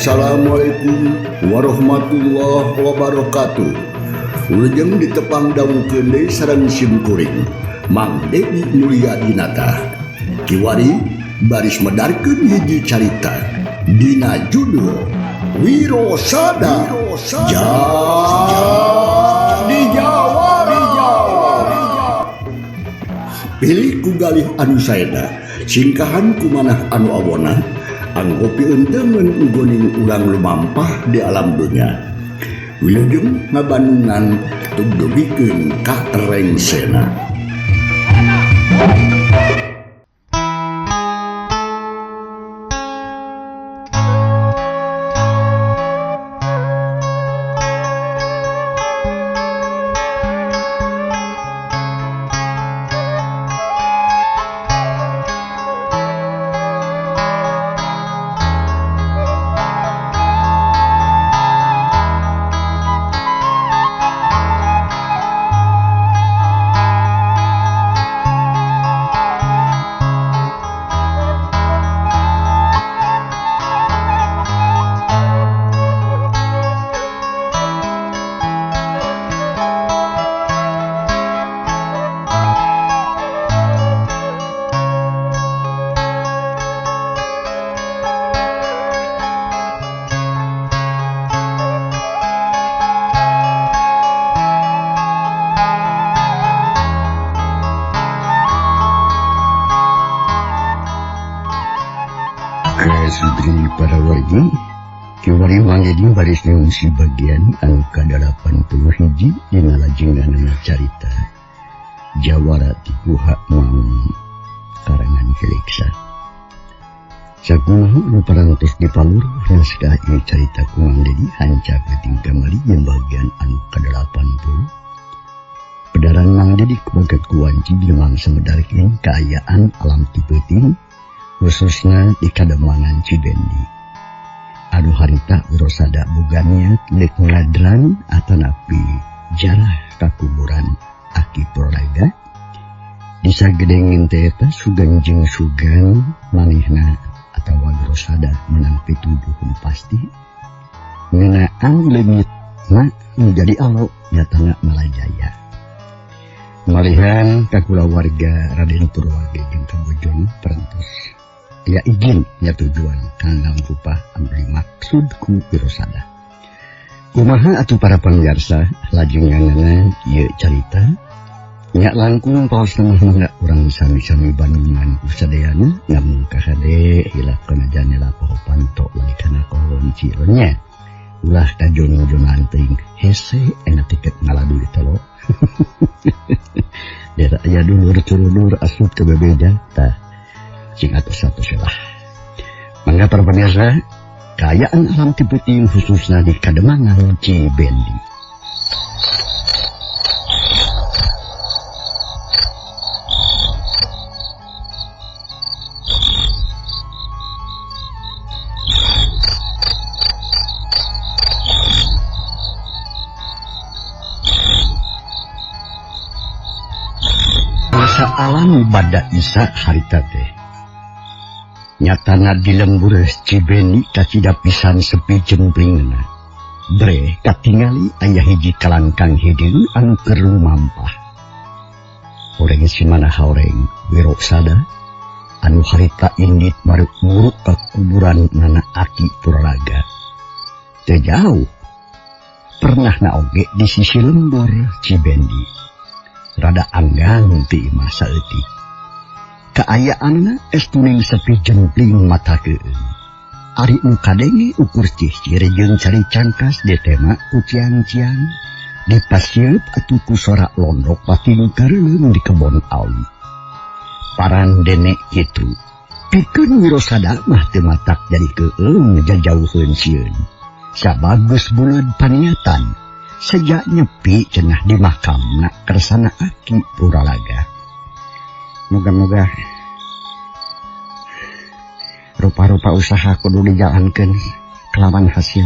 Assalamualaikum warahmatullahi wabarakatuh. Ulujeng ditepang daun kende sareng simkuring Mang Dedi Mulia Dinata kiwari baris medarkeun hiji carita dina judul Wirosada Jadi Jawara. Pilih ku galih anu saena singkahan kumanah anu awona anggopi enteungeun ugoning urang lumampah di alam dunya. Wilujeng ngabanungan tugdugikeun ka rengsena. Sudri para wargi kiwari Mang Dedi baris ngungsi bagian anu ka-81 dina lajenganna carita Jawara ti Guha Mangun karangan Heleksa. Sakumaha anu parantos dipalur naskah ieu carita ku Mang Dedi hanca penting kamari yang bagian anu ka-80. Pedaran Mang Dedi kumagat kuanci di mangsa medarkeun kaayaan alam ti peuting khususnya di Kademangan Cibendi. Anu harita Wirosada boga niat dek ngadran atanapi jarah kakuburan Aki Praraga. Disagedengin teh eta sugan jeung sugan manehna atawa Wirosada menang pituduhun pasti. Ngeunaan leungitna menjadi alo nyatana Malajaya. Malihan kakula warga Raden Purwaga jeung kabojona parantos ya izin ya tujuan kanggo rupa ambil maksud ku Wirosada. Kumaha atuh para pamirsa lajenganna ieu carita nya langkung paos mangga urang sami-sami bandungan kusadayana ngamun ka hade hilakeun janela poho panto lalikana kohon cironya ulah ka jono-jonan teuing hese ena tiket ngaladu di telo. Dera aya dulur turunur asup ke bebeda tah cing atus-atus lah. Mangga para pemirsa, kaayaan alam ti peuting khususna di Kademangan Cibendi. Masa alam bada isa harita teh nyatana di lembur Cibendi kacida pisan sepi jemplingna. Bre katingali aya hiji kalangkang hideung anu keur lumampah. Horeng simanaha horeng Wirosada anu harita indit maruk muruk ka kuburan nana Aki Praraga. Teu jauh pernahna oge di sisi lembur Cibendi. Rada anggang ti masa eutik. Kaayaanna estuning sepi jempling matakeun. Ari nu kadenge ukur cicir jeung cari cangkas di tema ku ciang-ciang dipasieup atuh ku sorak londok pati nu kareung di kebon awi. Paran dene kitu pikeun Wirosada mah teu matak jadi keung jajauheun sieun. Sabagus buleud paniatan sejak nyepi cenah di makamna kersana Aki Praraga. Moga-moga rupa-rupa usaha kudu dijalankeun kelawan hasil.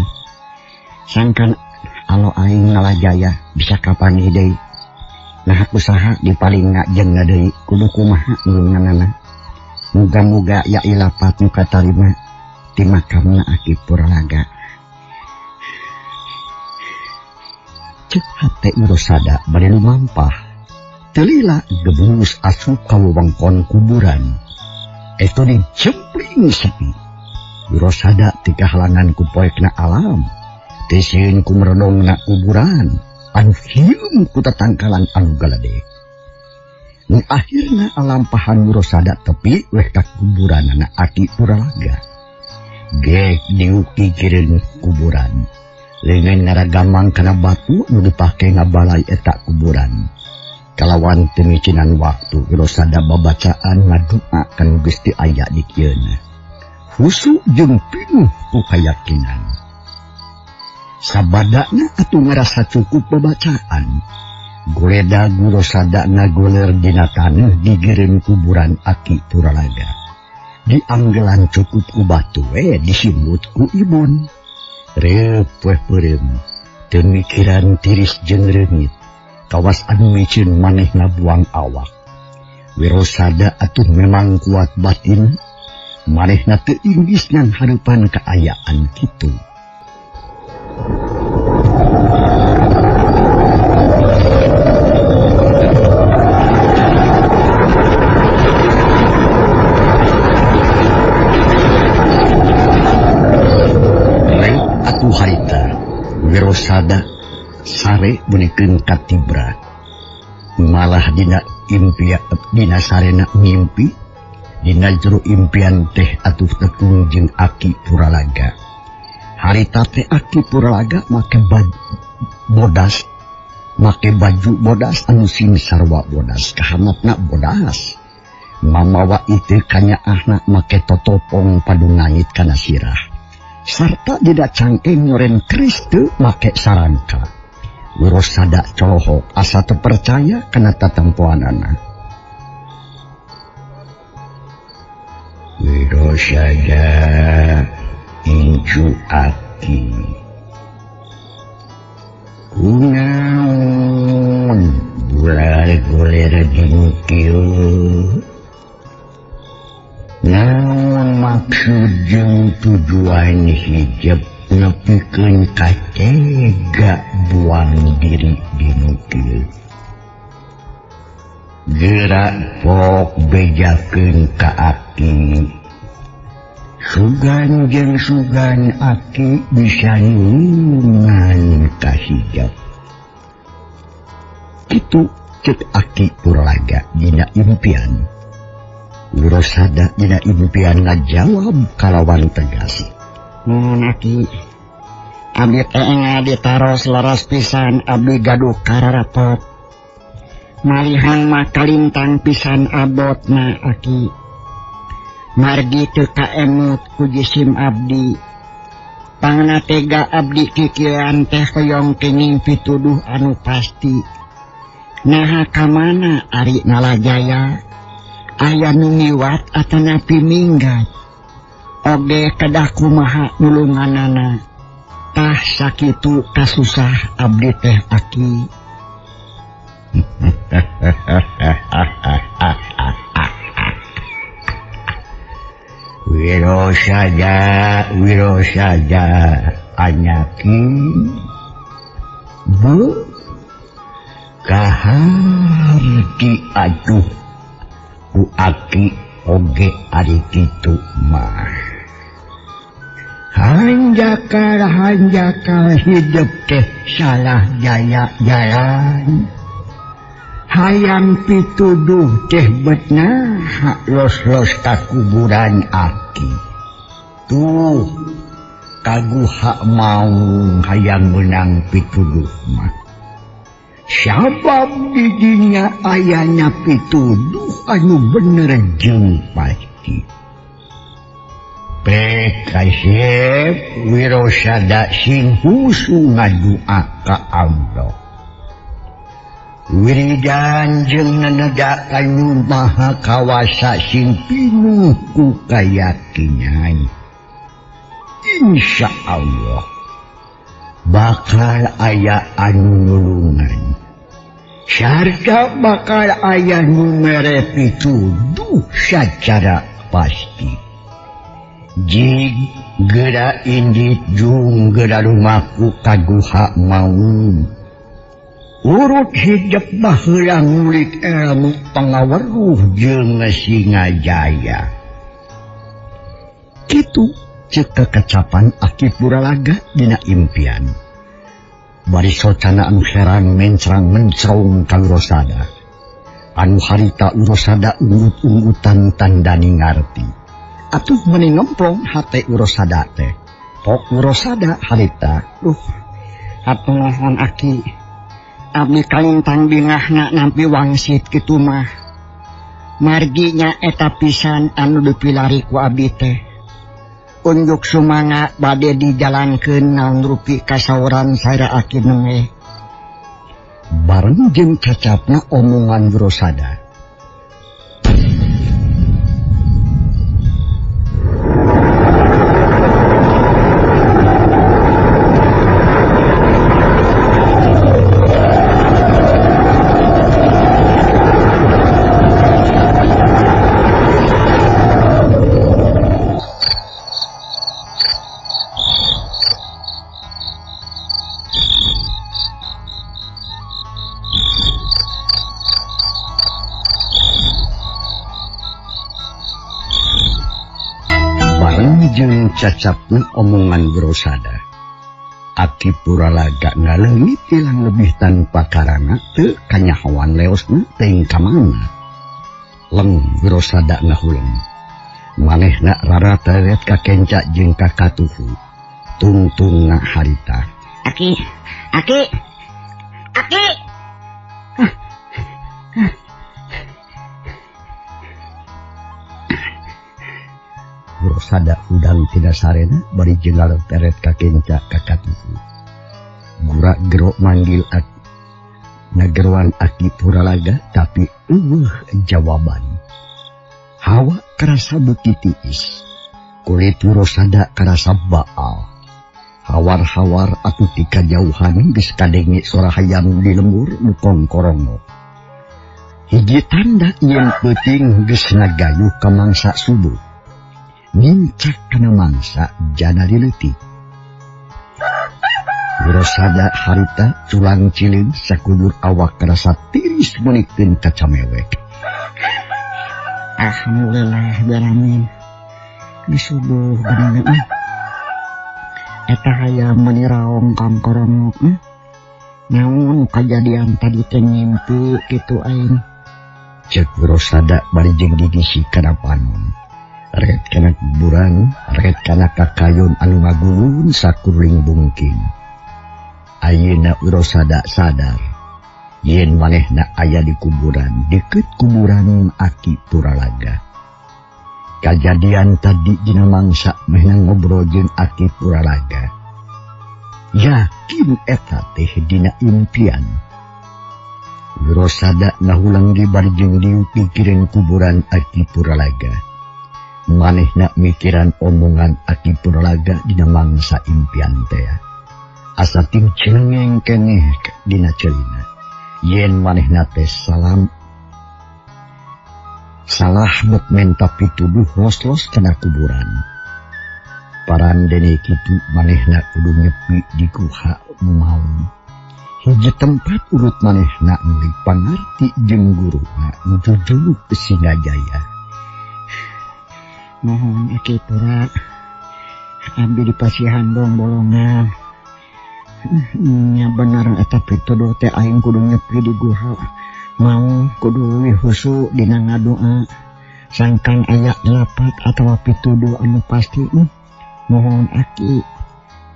Sangkan alo aing ngalajaya bisa kapan deui. Nah usaha dipaling jeung deui kudu kumaha ngeunganana. Muga-muga ya ilapat nu katarima ti makamna Aki Puralaga. Cek hate Wirosada bade lumampah. Telila gebus asup ka wewengkon kuburan. Eto dicempling sepi. Wirosada ti kahalangan ku poekna alam. Teuseun ku merenongna kuburan. Anu hium ku tatangkalan anu galade. Nu akhirna alampahan Wirosada tepi weh ka kuburanna Aki Puralaga. Gek diuki kireun kuburan. Leungeun ngaragamang kana batu nu dipake ngabalai eta kuburan. Kalawan temicinan waktu Wirosada babacaan ngadua kan Gusti aya di kieuna. Husu jeung pinuh ku kayakinan. Sabadana atuh ngarasa cukup babacaan. Goleda Wirosada ngagoler dina taneuh di gireun kuburan Aki Puralaga. Dianggelan cukup ku batu we disimut ku ibun. Reup weh peureum teu mikiran tiris jeung reungit. Kawas anu micin manehna buang awak. Wirosada atuh memang kuat batin. Manehna teu inggis ngan hareupan kaayaan kitu. Reng atuh harita Wirosada sare bunikeun katibra. Malah dina sarena mimpi, dina jero impian teh atuh tekung jeung Aki Puralaga. Harita teh Aki Puralaga make baju bodas anu sim sarwa bodas, kahamatna bodas. Mamawa itu kanyaahna make totopong padungangit kana sirah. Sarta dina cangkeng nyoren keris teu make sarangka. Wirosada colohok asa teu percaya kana tatempoanana. Wirosada incu Aki. Kunaon bular-bular dinu kieu? Naon maksud jeung tujuan hijab nepikeun katega buang diri dinu kieu? Gerak pok bejakeun ka Aki. Sugan jeung sugan Aki bisa nungan ka hijab. Kitu cek Aki Puralaga dina impian. Wirosada dina impian ngajawab kalawan tegas. Aki, abdi teh ditaros laras pisan abdi gaduh kararapot. Malihan mah kalintang pisan abotna Aki. Margi teu kaemut ku jisim abdi. Pangna tega abdi kikieuan teh hoyong kenging pituduh anu pasti. Naha ka mana ari nalajaya? Aya nu ngiwat atanapi minggat. Oge kedah kumaha nulunganana. Tah sakitu kasusah abdi teh Aki. Wirosada anyaki bu kaharti atuh ku Aki oge ari kitu mah. Hanjakal hidup teh salah jaya jalan. Hayang pituduh teh betna los-los ka kuburan Aki. Tuh kagu hak mau hayang menang pituduh mah. Sabab di dinya ayana pituduh anu bener jeung pasti. Kasep Wirosada sing husu ngadua ka Allah. Wiridan jeung naneda anu maha kawasa sing pinuh ku kayakinan. Insya Allah bakal aya anu nulungan. Sarta bakal aya nu mere pituduh secara pasti. Jig gera indit jung gera rumahku kaguha maung. Urut hidup baheula ngulik ilmu pangaweruh jeung Singajaya. Kitu ceuk kekacapan Aki Puralaga dina impian. Bari socana anu herang mencrang-mencrong ka Wirosada. Anu harita Wirosada unggut-unggutan tandani ngarti. Atuh meuni nomplong hate Wirosada teh. Pok Wirosada harita, Hatunahon Aki. Abdi kalintang bingahna nampi wangsit kitu mah. Marginya eta pisan anu dipilari ku abdi teh. Unjuk sumanga bade dijalankeun naon rupi kasauran saira Aki nenge. bareng jeung cacapna omongan Wirosada. Jeung cacapna omongan Wirosada, Aki Puralaga ngaleungit tilang lebih tanpa karana teu kanyahoan leosna teuing ka mana. Leng Wirosada ngahuleung. Manehna rarata ret ka kenca jeung ka katuhu. Tungtungna harita. Aki. Wirosada udang tidak sarena bari jengal teret ka kenca ka katuhu. Gura gero manggil nageruan Aki Puralaga tapi jawaban. Hawa karasa beuki tiis. Kulit Wirosada karasa baal. Hawar-hawar atuh ti kajauhan geus kadenge suara hayam di lembur nu kongkorongo. Hiji tanda yen peuting geus nagayuh ka mangsa subuh. Nincak kana mangsa janari leutik. Wirosada harita culang cilin sakudur awak karasa tiris meunikeun ka camewek. Alhamdulillah beramin. Di subuh bener eta hayam meuni raong kongkorongo. Naon kajadian tadi teh ngimpi kitu aing. Cek Wirosada bari jeung gigisi kana panon. Ret kana kuburan, ret kana kakayon anu ngagulun sakuring bungking. Ayeuna Wirosada sadar, yen manehna aya di kuburan, deket kuburan Aki Puralaga. Kajadian tadi dina mangsa mehna ngobrol jeung Aki Puralaga. Yakin eta teh dina impian. Wirosada ngahulang di bari jeung dieu pikiran kuburan Aki Puralaga. Manehna mikiran omongan Aki Puralaga dina mangsa impian teh. Asa ting cenengeng keneh dina celina. Yen manehna teh salah bet menta pituduh los-los kana kuburan. Parandene kitu manehna kudu nyepi di guha maung. Hiji tempat urut manehna nu pangarti jeung guruna nu jujuluk Singajaya. Mohon Aki Pura abdi dipasihan dong bolongan. Nya bener eta pituduh teh aing kudu nyepi di guha. Mau kudu husu dina ngadoa. Sangkan aya lapat atawa pituduh anu pasti. Mohon Aki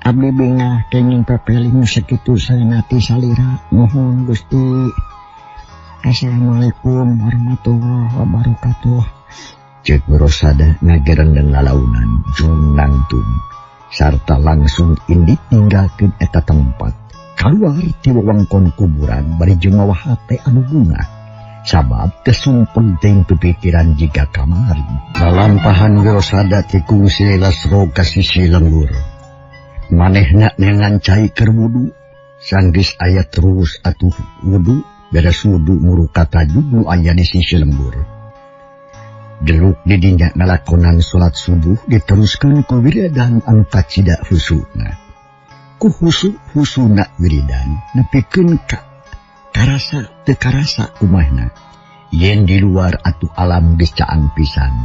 abdi bingah kenging pepeling sakitu saenati salira. Mohon Gusti. Assalamualaikum warahmatullahi wabarakatuh. Cek Wirosada ngagereng lalaunan jung nangtung sarta langsung indit tinggalkeun eta tempat kaluar ti wewengkon kuburan bari jeung mawa hate anu bunga sabab kesumpeng teuing pipikiran jiga kamari. Lalampahan Wirosada ti kungsi lasro ka sisi lembur. Manehna nengan cai keur wudu sanggeus aya terus atuh wudu beres wudu muruka tajud nu aya di sisi lembur. Deluk didinya ngalakonan salat subuh diteruskan ku wiridan anu kacida husuna. Ku husuna wiridan nepikeun ka karasa teu karasa kumahna. Yen di luar atuh alam geus caang pisan.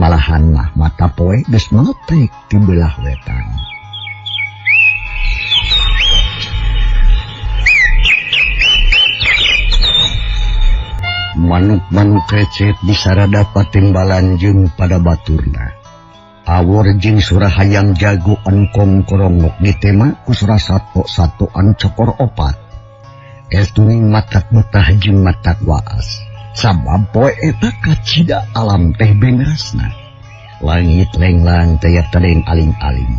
Malahan mah mata poe geus meletek di belah wetan. Manuk-manuk krecet disarada patimbalan jeung pada baturna. Awor jeung surahayang jago anu kongkorongok ditema ku surasato-sato anu cokor opat. Etuning matak betah jeung matak waas. Sabab poe eta kacida alam teh bengrasna. Langit lenglang taya tadeng aling-aling.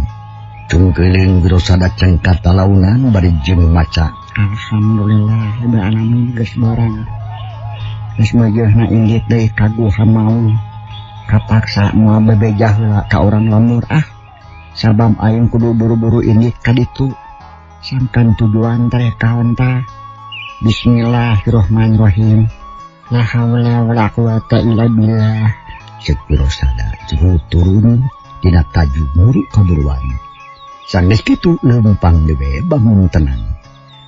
Tungkeuleung Wirosada cengkat talaunan bari jeung maca. Alhamdulillah rabbil alamin geus barang. Geus meujeuna inggit deui ka Guha Maung. Kapaksa moal bebejah heula ka urang lemur Sabab aing kudu buru-buru inggit ka ditu. Sangkan tujuan teh kaon tah. Bismillahirrahmanirrahim. La haula wala quwata illa billah. Ceuk Wirosada jeung turun dina taju muru kaburuan. Sanggeus kitu leumpang dewe bangun tenang.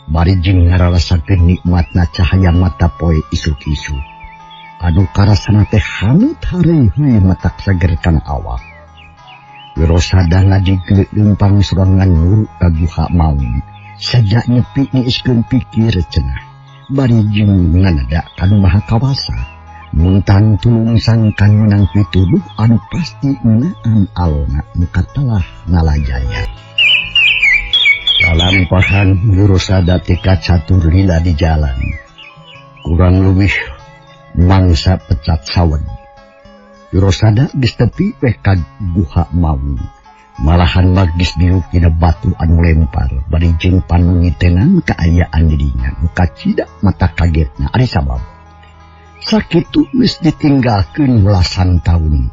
Bari jeung ngararasakeun nikmatna cahaya mata poe isuk-isuk. Anu karasana teh hangat hareuy matak seger kana awak. Wirosada ngadigleuk leumpang sorangan muru ka Guha Maung. Saja nyepi niiskeun pikir cenah. Bari jeung nganada kanu maha kawasa. Muntang tulung sangkan menang pituduh anu pasti naan alona muka telah nalajaya. Lalampahan Wirosada tika catur lila di jalan. Kurang lebih mangsa pecat sawen. Wirosada geus tepi weh ka Guha Maung. Malahan magis diruk dina batu anu lempar bari jeung panungitenan kaayaan dirinya nu kacida mata kagetna ari sabab sakitu geus ditinggalkeun belasan taun.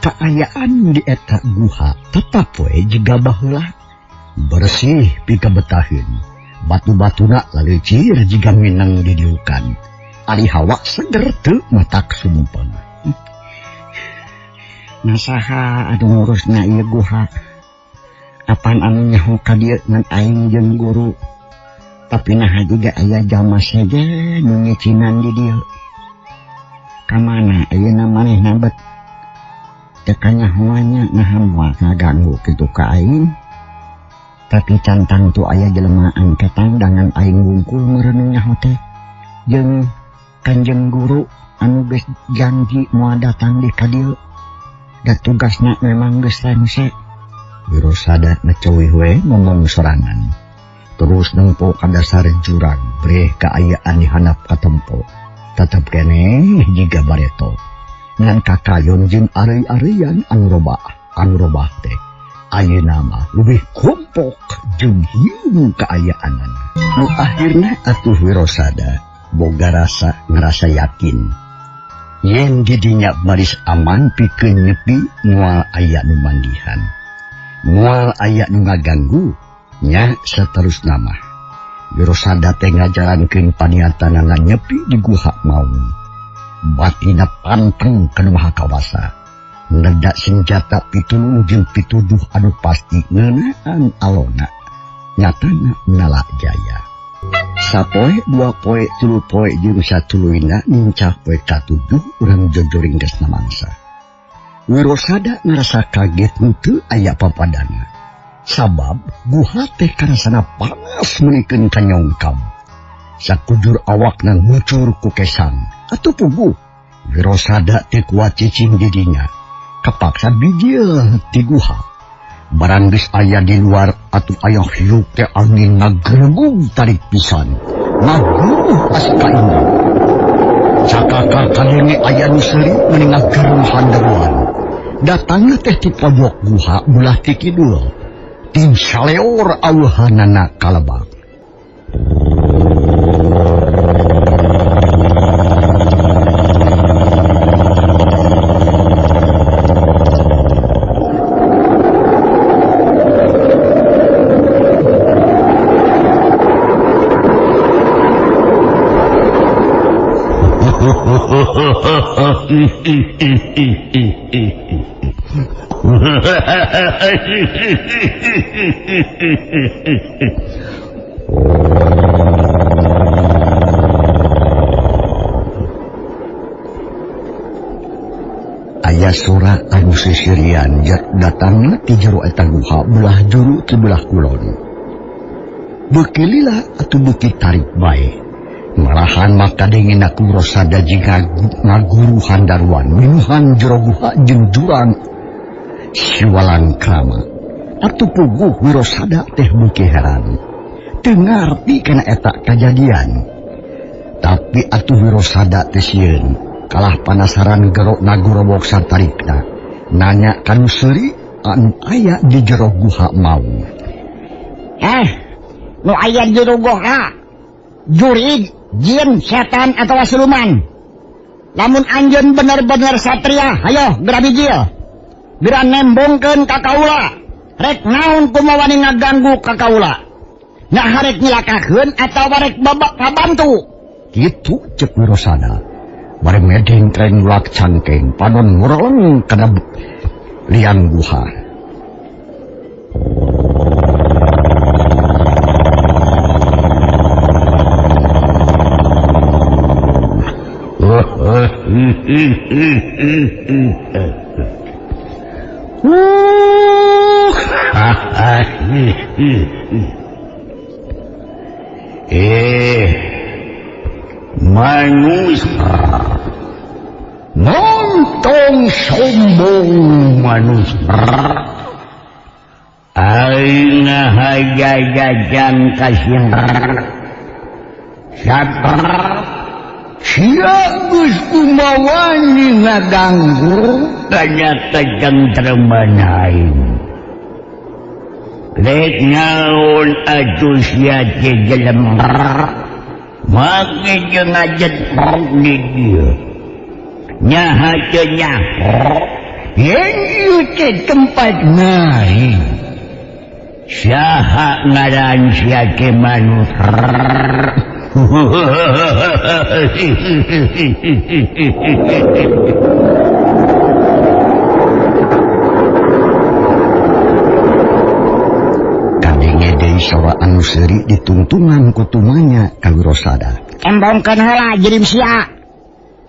Kaayaan di eta guha tetap we jiga baheula bersih pikabetaheun. Batu-batuna laleucir jiga minang didiukan. Ari hawa seger teu matak sumumpeng. Nasaha anu ngurusna ieu guha. Apaan anu nyaho ka dieu ngan aing jeung guru. Tapi naha juga aya jalma saja nu ngicinan di dieu. Kamana ayeuna manehna bet teu kanyahoanya naha moal ngaganggu kitu ka aing. Tapi cantang tu aya jelema angkatan dengan aing wungkul meureun nyaho teh. Jeung Kanjeng guru anu geus janji moal datang di ka dieu. Da tugasna memang geus rengse. Wirosada ngeceuwih we ngomong sorangan. Terus nempo ka dasar jurang breh kaayaan di handap ka tempo. Tetep keneh jiga bareto. Ngan kakayon jeung areuy-areuyan anu robah teh. Ayeuna mah leuwih kompok jeung hiung kaayaanana. Nu akhirna atuh Wirosada boga ngerasa yakin. Yen didinya baris aman pikeun nyepi moal aya nu manggihan. Moal aya nu ngaganggu nya saterusna mah. Wirosada teh ngajalankeun paniatanana nyepi di Guha Maung. Batina panteng kana maha kawasa. Neda senjata pitulung jeung pituduh anu pasti ngeunaan alona. Nyatana nala jaya. Sapoe, 2 poe, 3 poe jeung satuluyna nincah poe katujuh urang jojoring geus namangsa. Wirosada ngarasa kaget henteu aya papadana. Sabab guha teh karasana panas meunikeun ka nyongkam. Sakujur awakna ngucur ku kesang atuh puguh. Wirosada teh kuat cicing didinya. Kapaksa bijil ti guha. Barang geus aya di luar atuh aya hirup teh angin ngagerebug tarik pisan. Ngageruh asika indah. Cakaka kadenge aya nu seuri meuning ngageruh handaruan. Datangna teh ti pojok guha belah ti kidul. Tim saleor aweuhanana kalebak. Aya sora anu sisirian datangna ti jero eta guha belah juru ti belah kulon. Beuki lila atuh beuki tarik bae. Malahan maka dengin aku rosada jika ngaguru handaruan minuhan jero guha jeung jurang siwalan krama. Atuh puguh wirosada teh beuki heran. Teu ngarti kana eta kajadian. Tapi atuh wirosada teh sieun. Kalah panasaran gerok nagurobok sartarikna nanya kanu seuri anu aya di jero guha mau. Nu aya di jero guha jurig, jin, setan atau siluman. Lamun anjeun bener-bener satria, hayo geura bijil. Geura nembongkeun ka kaula. Rek naon kumaha ngaganggu ka kaula. Nya harek nyilakakeun atawa rek babak pabantu. Kitu ceuk wirosada. Bareng medeng tren ulak cangkeng padon ngureleng kana liang guha. Manusia montong sombong manusia aina hajajajan kasih sabar sia geus kumawani ngaganggu kanya ketentraman aing rek naon atuh sia teh jelema make jeung ngajet di dieu nyaha teu nyaho yen ieu teh tempat naing saha ngaran sia ke manusia kadenge deui sora anu seuri dituntungan ku tumanya ka wirosada. Embongkeun heula jirim sia.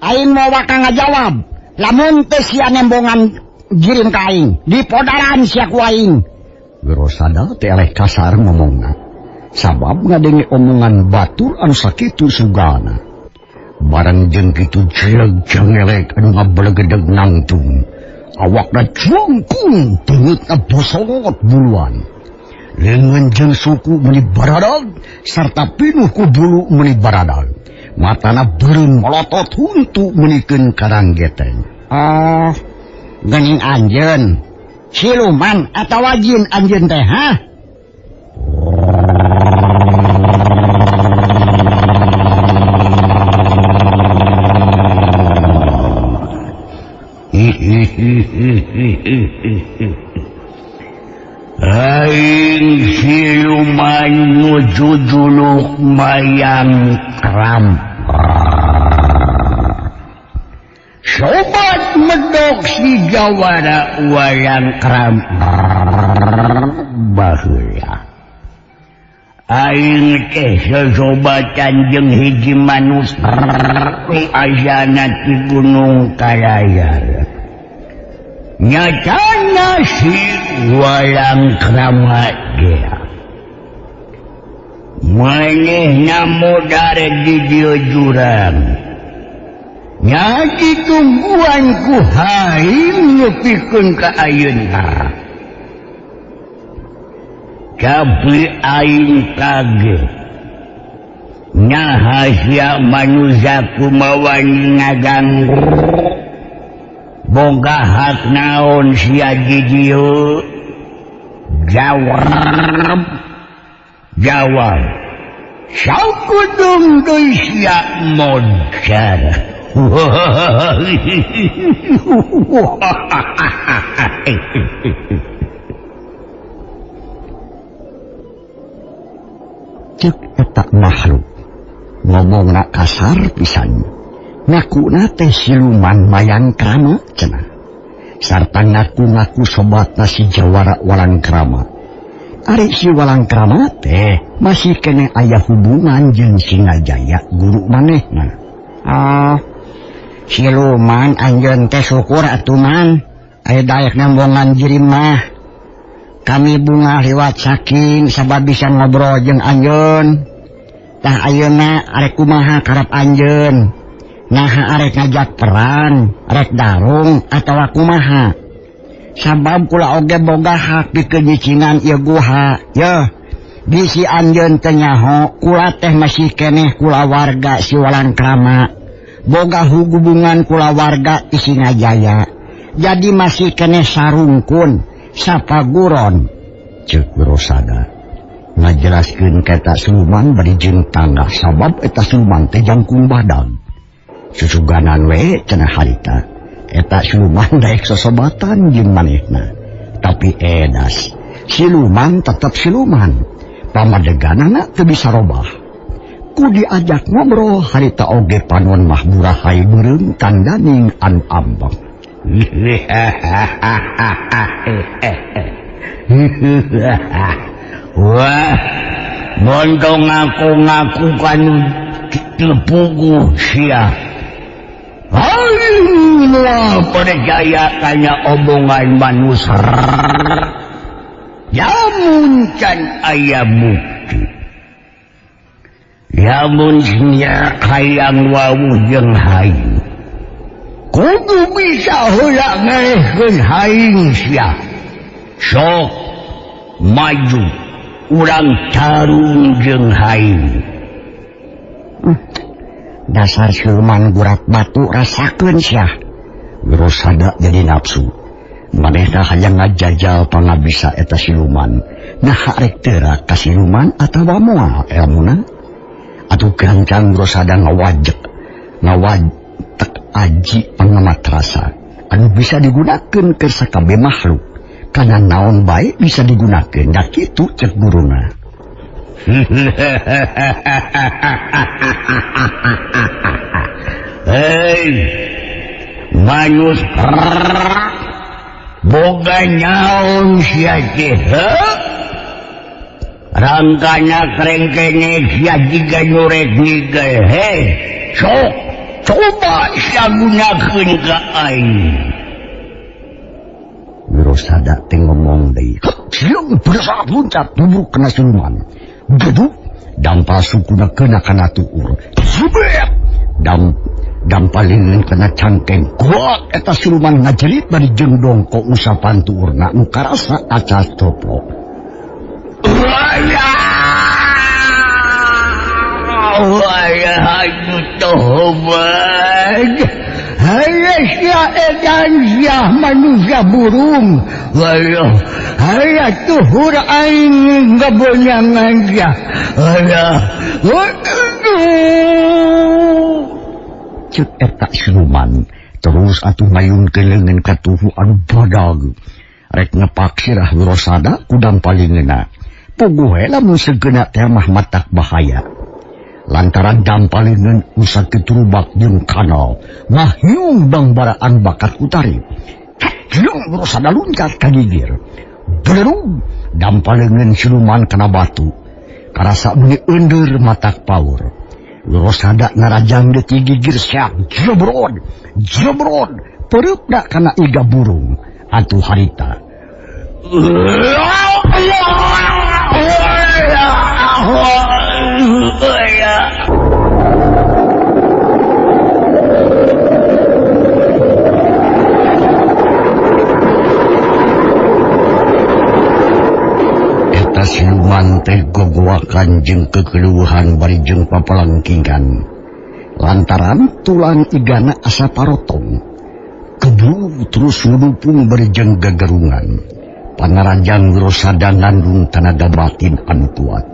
Aing mau wakang ngajawab. Lamun teu sia nembongan jirim ka aing, dipodaran sia ku aing. Wirosada teh eleh kasar ngomongna. Sabab ngadenge omongan batur anu sakitu sugana. Barang jeung kitu jeleg cengelek anu ngablegedeg nangtung. Awakna cuangkung, teutna bosongot buluan. Leungeun jeung suku meuni baradag sarta pinuh ku bulu meuni baradag. Matana beureum molotot huntu meunikeun karang geteng. Geuning anjeun. Siluman atawa jin anjeun teh, ha? Aing siluman nuju dulu mayang kram. Sobat medok si jawara wayang kram baheula. Aing teh sesobatan jeung hiji manusia ayana ti Gunung Kalayar. Nyatana si walang krama dia manehna modar di dieu jurang nya ditungguan ku haing nepikeun ka ayeuna tapi aing kaget nyaha sia manusia kumaha ngaganggu boga hak naon sia di dieu jawab sakudung deui sia modar. Cek eta makhluk ngomongna kasar pisan ngakuna teh siluman mayang krama cenah. Sarta ngaku-ngaku sobatna si Jawara Walang Krama. Ari si Walang Krama teh masih kene aya hubungan jeung Singajaya guru manehna. Oh, siluman anjeun teh syukur atuh man. Aya daek nambongan jirim mah. Kami bunga liwat saking sabab bisa ngobrol jeung anjeun. Tah ayeuna arek kumaha karep anjeun? Nah arek ngajak perang, arek darung atawa kumaha? Sabab kula oge boga hak dikejicinan ieu guha. Yeuh, bisi anjeun teh nyaho kula teh masih keneh kula warga si Walang Krama. Boga hubungan kula warga ti Singajaya. Jadi masih keneh sarungkun, sapaguron. Ceuk Wirosada ngajelaskeun kata siluman bari jeung tangga sabab eta siluman teh jangkung badag. Susuganan we cenah harita eta siluman daek sosobatan jeung manehna. Tapi edas siluman tetep siluman, pamadeganana teu bisa robah. Ku diajak ngobrol harita oge panon mah burahay beureum kandaning anu ambek. Wah, bontong ngaku-ngaku kanu tepugu sia. Allah percaya tanya omongan manusia. Yamun can aya bukti. Yamun nya hayang wawuh jeung hayu. Kudu bisa heula ngarehkeun haing sia. Sok maju urang tarung jeung haing. Dasar siluman gurat batu rasakeun sia. Wirosada jadi nafsu. Manehna hayang ngajajal pangabisa eta siluman. Nah arek teu ka siluman atawa moal elmuna. Atuh gancang Wirosada ngawatek aji pengamat rasa anu bisa digunakeun ke sakabeh makhluk. Kana naon bae bisa digunakeun da kitu ceuk guruna. Hei, manus boga nyaon sia teh? Rangkanya kerengkenge sia jiga nyurek nigel. Hei, sok coba sia gunakeun ka aing. Wirosada teh ngomong deui. Siang bersat loncat tubruk kena siluman. Geduk dampal sukuna kena kana tuur. Subet dampalin kena cangkeng. Kuat eta siluman ngajelit bari jeung dongko usapan tuurna nu karasa aca topo. Waya hayu tohobad. Haya sia edan sia manusia burung. Haya tuhur aing ngabonyangan sia. Ceuk eta siluman terus atuh mayun kelengen katuhu anu badag. Rek ngepak sirah Wirosada kudang palingeuna. Puguh we lamun segeuna teh mah matak bahaya. Lantaran dampalingeun usak keturubak jeung kanal mahyung bangbaraan bakat utari. Jeung Wirosada luncat ka gigir. Belerung dampalingeun siluman kana batu. Karasa meni eundur matak paur. Wirosada narajang deui gigir siap jebrod. Pereupna kana iga burung. Atuh harita. Eta siluman teh gogoakan jeung kekeluhan bari jeung papalangkingan. Lantaran tulang igana asa parotong. Kebu terus ngudupung bari jeung gagarungan. Panarajang Wirosada ngandung tenaga batin anu kuat.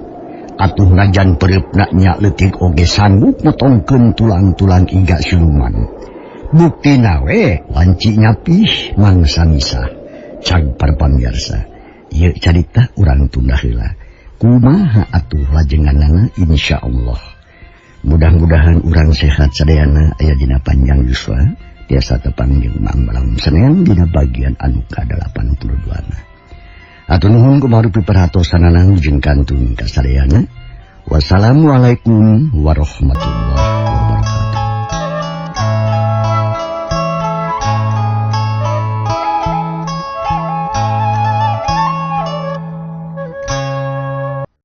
Atuh najan pereupna nya leutik oge sanggup motongkeun tulang-tulang iga siluman. Buktina we lanci nyapih mangsa misah. Cag para pamirsa, ieu carita urang tunda heula. Kumaha atuh lajenganana insyaallah. Mudah-mudahan urang sehat sadayana aya dina panjang yuswa tiasa tepang jeung Mang Malam Senean dina bagian anu ka-82 na. Atur nuhun kumaha piperhatosanana jeung kantun kasadayana. Wassalamualaikum warahmatullahi